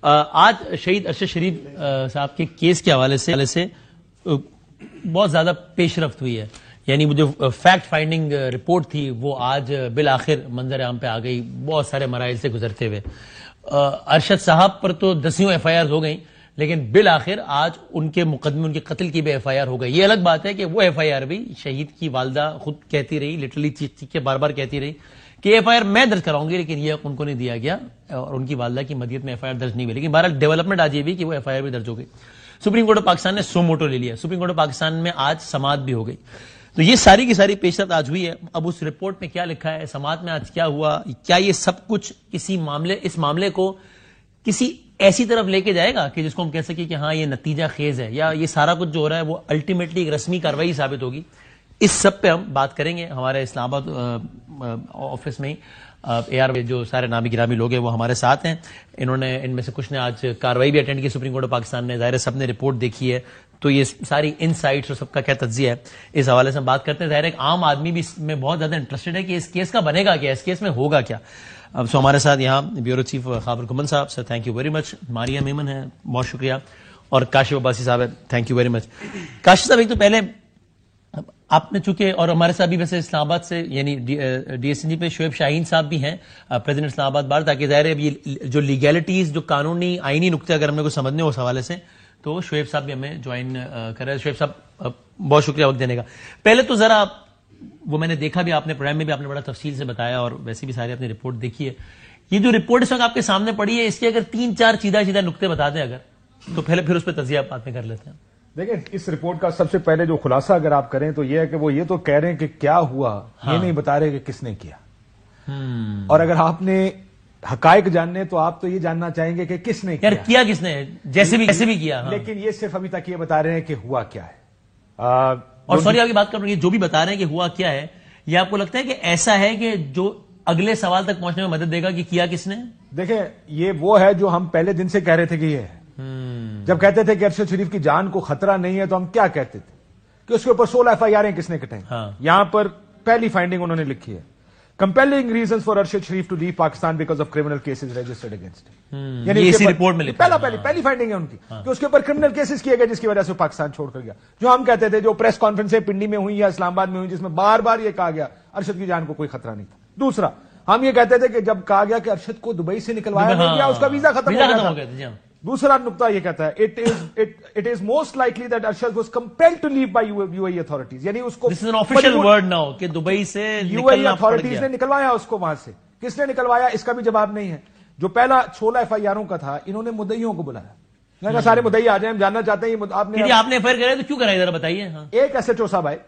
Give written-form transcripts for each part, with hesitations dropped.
آج شہید ارشد شریف صاحب کے کیس کے حوالے سے بہت زیادہ پیش رفت ہوئی ہے. یعنی وہ جو فیکٹ فائنڈنگ رپورٹ تھی وہ آج بالآخر منظر عام پہ آ گئی بہت سارے مراحل سے گزرتے ہوئے. ارشد صاحب پر تو 10 ایف آئی آر ہو گئیں لیکن بالآخر آج ان کے مقدمے ان کے قتل کی بھی ایف آئی آر ہو گئی. یہ الگ بات ہے کہ وہ ایف آئی آر بھی شہید کی والدہ خود کہتی رہی, لٹرلی چیخ کے بار بار کہتی رہی کہ ایف آئی آر میں درج کراؤں گی, لیکن یہ ان کو نہیں دیا گیا اور ان کی والدہ کی مدیت میں ایف آئی آر درج نہیں ہوئی. لیکن بہرحال ڈیولپمنٹ آج یہ بھی کہ وہ ایف آئی آر بھی درج ہو گئی. سپریم کورٹ آف پاکستان نے سو موٹو لے لیا. سپریم کورٹ آف پاکستان میں آج سماعت بھی ہو گئی. تو یہ ساری کی ساری پیش رفت آج ہوئی ہے. اب اس رپورٹ میں کیا لکھا ہے, سماعت میں آج کیا ہوا, کیا یہ سب کچھ اس معاملے کو کسی ایسی طرف لے کے جائے گا کہ جس کو ہم کہہ سکیں کہ ہاں یہ نتیجہ خیز ہے, یا یہ سارا کچھ جو ہو رہا ہے وہ الٹیمیٹلی ایک رسمی کارروائی ثابت ہوگی. اس سب پہ ہم بات کریں گے. ہمارے اسلام آباد آفس میں اے آر جو سارے نامی گرامی لوگ ہیں وہ ہمارے ساتھ ہیں. ان میں سے کچھ نے آج کارروائی بھی اٹینڈ کی سپریم کورٹ آف پاکستان نے, ظاہر سب نے رپورٹ دیکھی ہے, تو یہ ساری ان سائٹس اور سب کا کیا تجزیہ ہے اس حوالے سے ہم بات کرتے ہیں. ظاہر ایک عام آدمی بھی اس میں بہت زیادہ انٹرسٹڈ ہے کہ اس کیس کا بنے گا کیا, اس کیس میں ہوگا کیا. سو ہمارے ساتھ یہاں بیورو چیف خابر کمن صاحب, sir thank you very much. Maria Memon ہے, بہت شکریہ. اور کاشف عباسی صاحب ہے, thank you very much. Kashif صاحب ایک تو پہلے آپ نے چونکہ, اور ہمارے ساتھ بھی ویسے اسلام آباد سے یعنی ڈی ایس این جی پہ شعیب شاہین صاحب بھی ہیں, پریزیڈنٹ اسلام آباد بار, تاکہ ظاہر ہے اب یہ جو لیگیلٹیز جو قانونی آئینی نقطے اگر ہم نے کو سمجھنے اس حوالے سے تو شعیب صاحب بھی ہمیں جوائن کر رہے ہیں. شعیب صاحب بہت شکریہ وقت دینے کا. پہلے تو ذرا وہ میں نے دیکھا بھی, آپ نے پروگرام میں بھی آپ نے بڑا تفصیل سے بتایا اور ویسے بھی ساری اپنی رپورٹ دیکھی ہے. یہ جو رپورٹ اس وقت آپ کے سامنے پڑی ہے اس کے اگر 3-4 سیدھا نقطے بتا دیں اگر, تو پھر اس پہ تجزیہ بات میں کر لیتے ہیں. دیکھیں اس رپورٹ کا سب سے پہلے جو خلاصہ اگر آپ کریں تو یہ ہے کہ وہ یہ تو کہہ رہے ہیں کہ کیا ہوا, یہ نہیں بتا رہے کہ کس نے کیا. اور اگر آپ نے حقائق جاننے تو آپ تو یہ جاننا چاہیں گے کہ کس نے کیا کس نے, جیسے بھی کیا. لیکن یہ صرف ابھی تک یہ بتا رہے ہیں کہ ہوا کیا ہے. اور سوری آپ کی بات کر رہے ہیں, جو بھی بتا رہے ہیں کہ ہوا کیا ہے, یہ آپ کو لگتا ہے کہ ایسا ہے کہ جو اگلے سوال تک پہنچنے میں مدد دے گا کہ کیا کس نے؟ دیکھیں یہ وہ ہے جو ہم پہلے دن سے کہہ رہے تھے کہ یہ ہے. جب کہتے تھے کہ ارشد شریف کی جان کو خطرہ نہیں ہے تو ہم کیا کہتے تھے کہ اس کے اوپر 16 ایف آئی آر کس نے کٹائیں. یہاں پر پہلی فائنڈنگ انہوں نے لکھی ہے, compelling reasons for Arshad Sharif to leave Pakistan because of criminal cases registered against him. یعنی اسی رپورٹ میں پہلی فائنڈنگ ہے ان کی کہ اس کے اوپر کرمنل کیسز کیے گئے جس کی وجہ سے پاکستان چھوڑ کر گیا. جو ہم کہتے تھے, جو پریس کانفرنسیں پنڈی میں ہوئی یا اسلام آباد میں ہوئی جس میں بار بار یہ کہا گیا ارشد کی جان کو کوئی خطرہ نہیں تھا. دوسرا ہم یہ کہتے تھے کہ جب کہا گیا کہ ارشد کو دبئی سے نکلوایا نہیں گیا, اس کا ویزا ختم ہو گیا تھا. دوسرا نقطہ یہ کہتا ہے it is most likely that Arshad was compelled to leave by UAE authorities. یعنی اس کو this is an official word now کہ دبئی سے UAE authorities نے نکلوایا اس کو وہاں سے. کس نے نکلوایا اس کا بھی جواب نہیں ہے. جو پہلا 16 ایف آئی آروں کا تھا انہوں نے مدعیوں کو بلایا, میں نے کہا سارے مدعی آ جائیں, ہم جاننا چاہتے ہیں آپ نے ایف آئی آر کرے تو کیوں کرائی ذرا بتائیے. ایک ایس ایچ او صاحب آئے,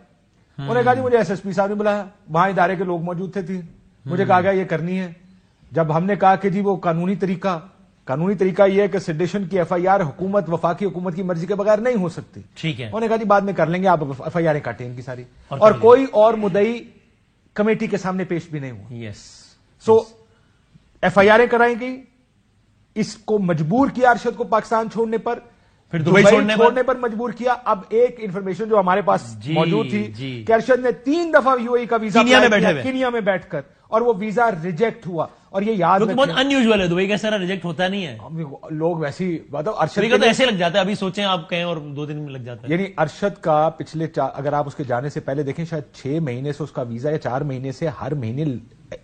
انہوں نے کہا جی مجھے ایس ایس پی صاحب نے بلایا, وہاں ادارے کے لوگ موجود تھے, مجھے کہا گیا یہ کرنی ہے. جب ہم نے کہا کہ جی وہ قانونی طریقہ یہ ہے کہ سیڈیشن کی ایف آئی آر حکومت وفاقی حکومت کی مرضی کے بغیر نہیں ہو سکتی, ٹھیک ہے, انہوں نے کہا جی بعد میں کر لیں گے, آپ ایف آئی آر کاٹیں ان کی ساری, اور کوئی اور مدعی کمیٹی کے سامنے پیش بھی نہیں ہوا. یس, سو ایف آئی آر کرائیں گئی, اس کو مجبور کیا ارشد کو پاکستان چھوڑنے پر, پھر دبئی چھوڑنے پر مجبور کیا. اب ایک انفارمیشن جو ہمارے پاس موجود تھی کہ ارشد نے 3 دفعہ UAE کا ویزا کینیا میں بیٹھ کر, اور وہ ویزا ریجیکٹ ہوا. اور یہ یاد رکھیں بہت ان یوزول ہے, دبئی کا سارا ریجیکٹ ہوتا نہیں ہے, لوگ ویسی بات ارشد کا تو ایسے لگ جاتا ہے, ابھی سوچیں آپ کہیں اور 2 دن میں لگ جاتا ہے. یعنی ارشد کا پچھلے اگر آپ اس کے جانے سے پہلے دیکھیں شاید 6 مہینے سے اس کا ویزا یا 4 مہینے سے ہر مہینے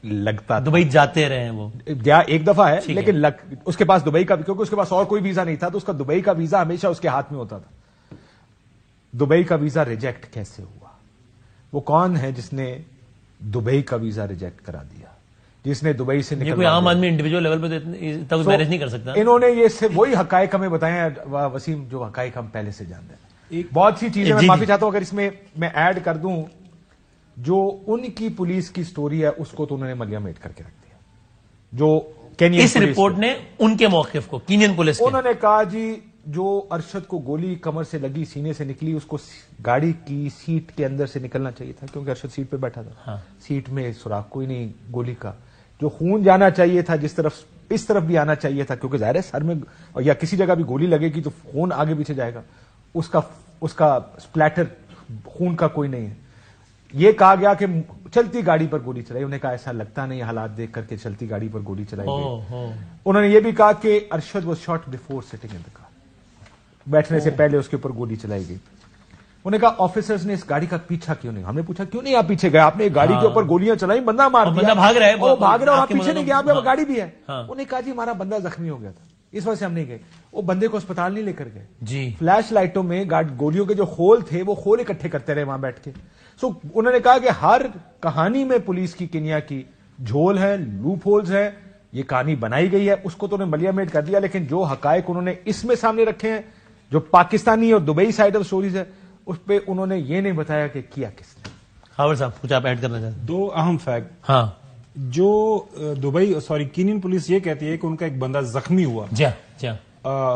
لگتا, دبئی جاتے رہے ہیں وہ, ایک دفعہ ہے لیکن اس کے پاس دبئی کا, کیونکہ اس کے پاس اور کوئی ویزا نہیں تھا تو اس کا دبئی کا ویزا ہمیشہ اس کے ہاتھ میں ہوتا تھا. دبئی کا ویزا ریجیکٹ کیسے ہوا؟ وہ کون ہے جس نے دبئی کا ویزا ریجیکٹ کرا دیا, جس نے دبئی سے نکلوایا؟ کوئی عام آدمی انڈیویجول لیول پہ تو مینج نہیں کر سکتا. انہوں نے یہ صرف وہی حقائق ہمیں بتائے ہیں وسیم, جو حقائق ہم پہلے سے جانتے ہیں. بہت سی چیزیں میں معافی چاہتا ہوں اگر اس میں ایڈ کر دوں, جو ان کی پولیس کی سٹوری ہے اس کو تو انہوں نے ملیہ میٹ کر کے رکھ دیا. جو کینین اس رپورٹ نے ان کے موقف کو, کینین پولیس انہوں نے کہا جی جو ارشد کو گولی کمر سے لگی, سینے سے نکلی, اس کو گاڑی کی سیٹ کے اندر سے نکلنا چاہیے تھا کیونکہ ارشد سیٹ پہ بیٹھا تھا, سیٹ میں سوراخ کوئی نہیں گولی کا. جو خون جانا چاہیے تھا جس طرف, اس طرف بھی آنا چاہیے تھا کیونکہ ظاہر ہے سر میں یا کسی جگہ بھی گولی لگے گی تو خون آگے پیچھے جائے گا, اس کا سپلیٹر خون کا کوئی نہیں ہے. یہ کہا گیا کہ چلتی گاڑی پر گولی چلائی. انہوں نے کہا ایسا لگتا نہیں حالات دیکھ کر کے چلتی گاڑی پر گولی چلائی گئی. انہوں نے یہ بھی کہا کہ Arshad was shot before sitting in the car, بیٹھنے سے پہلے اس کے اوپر گولی چلائی گئی. انہوں نے کہا آفیسرز نے اس گاڑی کا پیچھا کیوں نہیں. ہم نے پوچھا کیوں نہیں آپ پیچھے گئے, آپ نے گاڑی کے اوپر گولیاں چلائی, بندہ مار دیا, بندہ بھاگ رہا ہے, وہ بھاگ رہا ہے, آپ پیچھے نہیں گئے, آپ کے گاڑی بھی ہے. انہوں انہوں نے کہا جی ہمارا بندہ زخمی ہو گیا تھا اس وجہ سے ہم نہیں گئے. وہ بندے کو اسپتال نہیں لے کر گئے جی, فلیش لائٹوں میں گولیوں کے جو خول تھے وہ خول اکٹھے کرتے رہے وہاں بیٹھ کے. سو انہوں نے کہا کہ ہر کہانی میں پولیس کی کنیا کی جھول ہے, لوپ ہولز ہے, یہ کہانی بنائی گئی ہے, اس کو تو انہوں نے ملیا میٹ کر دیا. لیکن جو حقائق انہوں نے اس میں سامنے رکھے ہیں, جو پاکستانی اور دبئی سائڈ آف سٹوریز ہے, اس پہ انہوں نے یہ نہیں بتایا کہ کیا کس نے. خاور صاحب کچھ آپ ایڈ کرنا چاہتے ہیں؟ 2 اہم فیکٹ. ہاں, جو کینین پولیس یہ کہتی ہے کہ ان کا ایک بندہ زخمی ہوا. جی جی,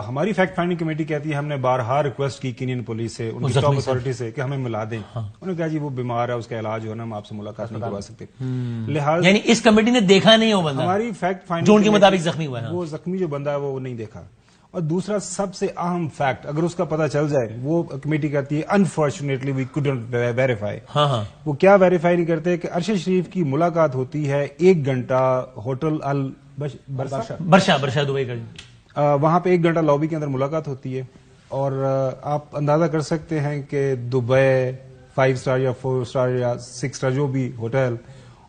ہماری فیکٹ فائنڈنگ کمیٹی کہتی ہے ہم نے بارہا ریکویسٹ کی کینین پولیس سے, ان کی ٹاپ اتھارٹی سے کہ ہمیں ملا دیں. انہوں نے کہا جی وہ بیمار ہے, اس کا علاج ہونا, ہم آپ سے ملاقات نہیں کروا سکتے. لہٰذا یعنی اس کمیٹی نے دیکھا نہیں وہ بندہ, ہماری فیکٹ فائنڈنگ جو ان کے مطابق زخمی ہوا ہے, وہ زخمی جو بندہ ہے وہ نہیں دیکھا. اور دوسرا سب سے اہم فیکٹ اگر اس کا پتہ چل جائے, وہ کمیٹی کہتی ہے انفارچونیٹلی وی کوڈنٹ ویریفائی. وہ کیا ویریفائی نہیں کرتے کہ ارشد شریف کی ملاقات ہوتی ہے 1 گھنٹہ ہوٹل برشا دبئی کا, وہاں پہ 1 گھنٹہ لابی کے اندر ملاقات ہوتی ہے. اور آپ اندازہ کر سکتے ہیں کہ دبئی 5 اسٹار یا 4 اسٹار یا 6 اسٹار جو بھی ہوٹل,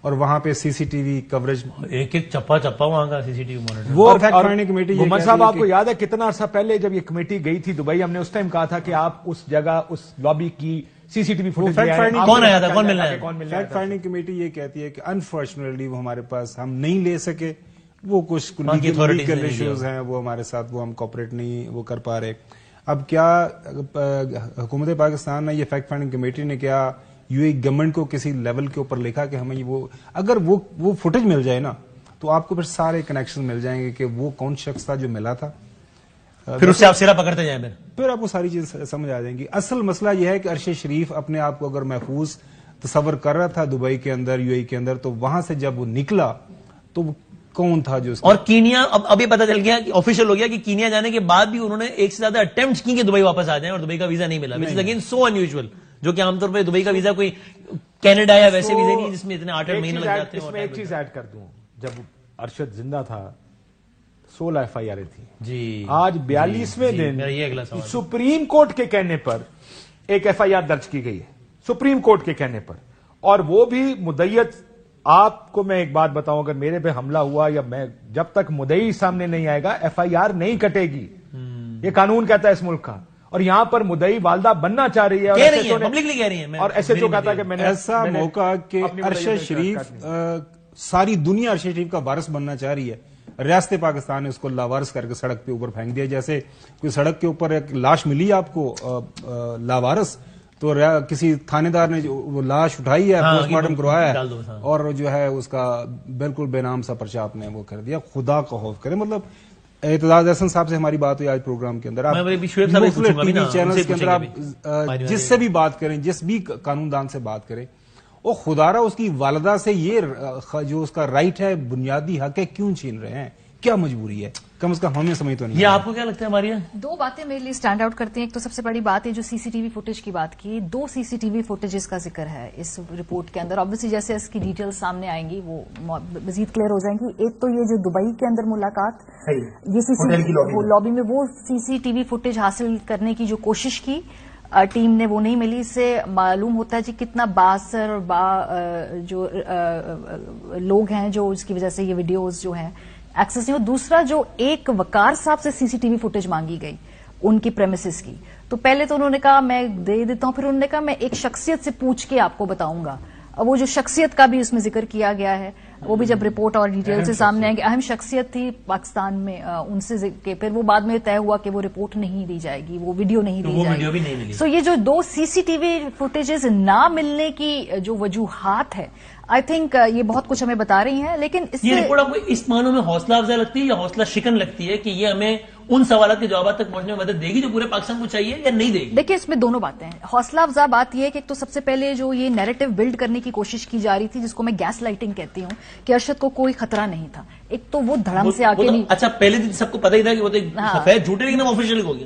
اور وہاں پہ سی سی ٹی وی کوریج, ایک چپا وہاں کا سی سی ٹی وی مانیٹر. وہ فیکٹ فائنڈنگ کمیٹی. محمد صاحب آپ کو یاد ہے کتنا عرصہ پہلے جب یہ کمیٹی گئی تھی دبئی, ہم نے اس ٹائم کہا تھا کہ آپ اس جگہ اس لابی کی سی سی ٹی وی فوٹیج کون آیا تھا, کون ملنا ہے. فیکٹ فائنڈنگ کمیٹی یہ کہتی ہے کہ انفارچونیٹلی وہ ہمارے پاس ہم نہیں لے سکے, وہ کچھ لیگل ایشوز ہیں وہ ہمارے ساتھ, وہ ہم کوپریٹ نہیں وہ کر پا رہے. اب کیا حکومت پاکستان نے, یہ فیکٹ فائنڈنگ کمیٹی نے کیا یو اے گورنمنٹ کو کسی لیول کے اوپر لکھا کہ ہمیں وہ اگر وہ فوٹیج مل جائے نا تو آپ کو پھر سارے کنیکشن مل جائیں گے کہ وہ کون شخص تھا جو ملا تھا, پھر اس سے آپ سیرا پکڑتے جائیں, پھر آپ کو ساری چیز سمجھ آ جائیں گی. اصل مسئلہ یہ ہے کہ ارشد شریف اپنے آپ کو اگر محفوظ تصور کر رہا تھا دبئی کے اندر, یو اے کے اندر, تو وہاں سے جب وہ نکلا تو وہ کون تھا جو, اور کینیا اب یہ پتا چل گیا کہ آفیشیل ہو گیا کہ کینیا جانے کے بعد بھی انہوں نے 1 سے زیادہ اٹمپٹس کی کہ دبئی واپس آ جائیں, اور دبئی کا ویزا نہیں ملا, وچ از اگین سو انیوژل, جو کہ عام طور پہ دبئی کا ویزا کوئی کینیڈا یا ویسے ویزے نہیں جس میں اتنے 8 مہینے لگ جاتے ہیں. اس میں ایک چیز ایڈ کر دوں, جب ارشد زندہ تھا 16 FIR تھی جی, آج 42ویں دن سپریم کورٹ کے کہنے پر ایک FIR درج کی گئی ہے, سپریم کورٹ کے کہنے پر, اور وہ بھی مدعیت. آپ کو میں ایک بات بتاؤں, اگر میرے پہ حملہ ہوا یا میں, جب تک مدعی سامنے نہیں آئے گا FIR نہیں کٹے گی, یہ قانون کہتا ہے اس ملک کا. اور یہاں پر مدعی والدہ بننا چاہ رہی ہے, اور ایسے جو کہتا کہ میں نے ایسا موقع کہ ارشد شریف, ساری دنیا ارشد شریف کا وارث بننا چاہ رہی ہے, ریاست پاکستان نے اس کو لاوارث کر کے سڑک پہ اوپر پھینک دیا. جیسے کوئی سڑک کے اوپر ایک لاش ملی آپ کو لاوارث, تو کسی تھانے دار نے وہ لاش اٹھائی ہے, پوسٹ مارٹم کروایا ہے, اور جو ہے اس کا بالکل بے نام سا پرچہ آپ نے وہ کر دیا. خدا کا خوف کرے. مطلب اعتزاز احسن صاحب سے ہماری بات ہوئی آج پروگرام کے اندر, آپ مختلف ٹی وی چینلز کے اندر آپ جس سے بھی بات کریں, جس بھی قانون دان سے بات کریں, وہ خدا را اس کی والدہ سے یہ جو اس کا رائٹ ہے, بنیادی حق ہے, کیوں چھین رہے ہیں, کیا مجبوری ہے, کم از کم ہمیں سمجھ تو نہیں. یہ آپ کو کیا لگتا ہے ماریا؟ 2 باتیں میرے لیے اسٹینڈ آؤٹ کرتی ہیں. ایک تو سب سے بڑی بات ہے جو سی سی ٹی وی فوٹیج کی بات کی, 2 سی سی ٹی وی فوٹیجز کا ذکر ہے اس رپورٹ کے اندر. آبویسلی جیسے اس کی ڈیٹیل سامنے آئیں گی وہ مزید کلیئر ہو جائیں گی. ایک تو یہ جو دبئی کے اندر ملاقات, یہ لابی میں وہ سی سی ٹی وی فوٹیج حاصل کرنے کی جو کوشش کی ٹیم نے, وہ نہیں ملی. اس سے معلوم ہوتا ہے جی کتنا بااثر جو لوگ ہیں جو اس کی وجہ سے یہ ویڈیوز جو ہیں ایکسس نہیں ہو. دوسرا جو ایک وقار صاحب سے سی سی ٹی وی فوٹیج مانگی گئی ان کی پریمیسز کی, تو پہلے تو انہوں نے کہا میں دے دیتا ہوں, پھر انہوں نے کہا میں ایک شخصیت سے پوچھ کے آپ کو بتاؤں گا. وہ جو شخصیت کا بھی اس میں ذکر کیا گیا ہے, وہ بھی جب رپورٹ اور ڈیٹیل سے سامنے آئیں گے, اہم شخصیت تھی پاکستان میں, ان سے پھر وہ بعد میں طے ہوا کہ وہ رپورٹ نہیں دی جائے گی, وہ ویڈیو نہیں دی جائے گی. سو یہ جو 2 سی سی ٹی وی فوٹیجز نہ ملنے کی جو وجوہات ہے, آئی تھنک یہ بہت کچھ ہمیں بتا رہی ہیں. لیکن یہ رپورٹ آپ کو اس معنوں میں حوصلہ افزا لگتی ہے یا حوصلہ شکن لگتی ہے کہ یہ ہمیں ان سوالات کے جوابات تک پہنچنے میں مدد دے گی جو پورے پاکستان کو چاہیے, یا نہیں دے گی؟ دیکھیں اس میں دونوں باتیں ہیں. حوصلہ افزا بات یہ ہے کہ ایک تو سب سے پہلے جو یہ نیریٹو بلڈ کرنے کی کوشش کی جا رہی تھی, جس کو میں گیس لائٹنگ کہتی ہوں, کہ ارشد کو کوئی خطرہ نہیں تھا. ایک تو وہ دھڑم سے آ کے نہیں, اچھا پہلے دن سب کو پتہ ہی تھا کہ وہ تو سفید جھوٹے, لیکن آفیشیل ہو گیا.